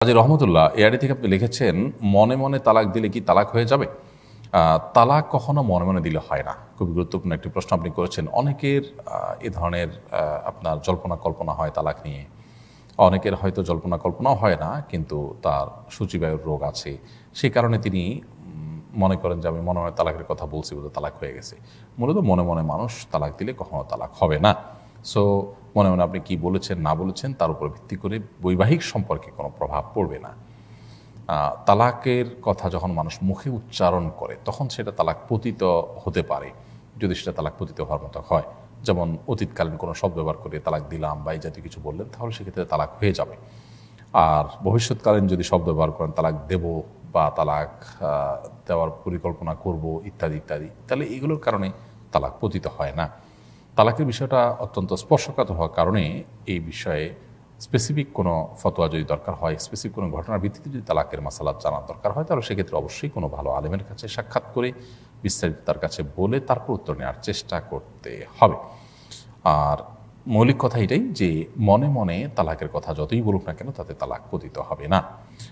কাজী রহমতুল্লাহ ARD থেকে আপনি লিখেছেন, মনে মনে তালাক দিলে কি তালাক হয়ে যাবে? তালাক কখনো মনে মনে দিলে হয় না। খুবই গুরুত্বপূর্ণ একটি প্রশ্ন আপনি করেছেন। অনেকের এ ধরনের আপনার জল্পনা কল্পনা হয় তালাক নিয়ে। অনেকের হয়তো জল্পনা কল্পনাও হয় না, কিন্তু তার সূচিবায়ুর রোগ আছে। সেই কারণে তিনি মনে করেন যে আমি মনে মনে তালাকের কথা বলছি বলে তালাক হয়ে গেছে। মূলত মনে মনে মানুষ তালাক দিলে কখনো তালাক হবে না। সো মনে মনে আপনি কি বলেছেন না বলেছেন তার উপর ভিত্তি করে বৈবাহিক সম্পর্কে কোনো প্রভাব পড়বে না। তালাকের কথা যখন মানুষ মুখে উচ্চারণ করে তখন সেটা তালাক পতিত হতে পারে, যদি সেটা তালাক পতিত হওয়ার মতো হয়। যেমন অতীতকালীন কোনো শব্দ ব্যবহার করে তালাক দিলাম বা এই জাতীয় কিছু বললেন, তাহলে সেক্ষেত্রে তালাক হয়ে যাবে। আর ভবিষ্যৎকালীন যদি শব্দ ব্যবহার করেন তালাক দেব বা তালাক দেওয়ার পরিকল্পনা করব ইত্যাদি ইত্যাদি, তাহলে এগুলোর কারণে তালাক পতিত হয় না। তালাকের বিষয়টা অত্যন্ত স্পর্শকাতর হওয়ার কারণে এই বিষয়ে স্পেসিফিক কোনো ফতোয়া যদি দরকার হয়, স্পেসিফিক কোনো ঘটনার ভিত্তিতে যদি তালাকের মাসালা জানার দরকার হয়, তাহলে সেক্ষেত্রে অবশ্যই কোনো ভালো আলেমের কাছে সাক্ষাৎ করে বিস্তারিত তার কাছে বলে তারপর উত্তর নেওয়ার চেষ্টা করতে হবে। আর মৌলিক কথা এটাই যে মনে মনে তালাকের কথা যতই বলুক না কেন তাতে তালাক পতিত হবে না।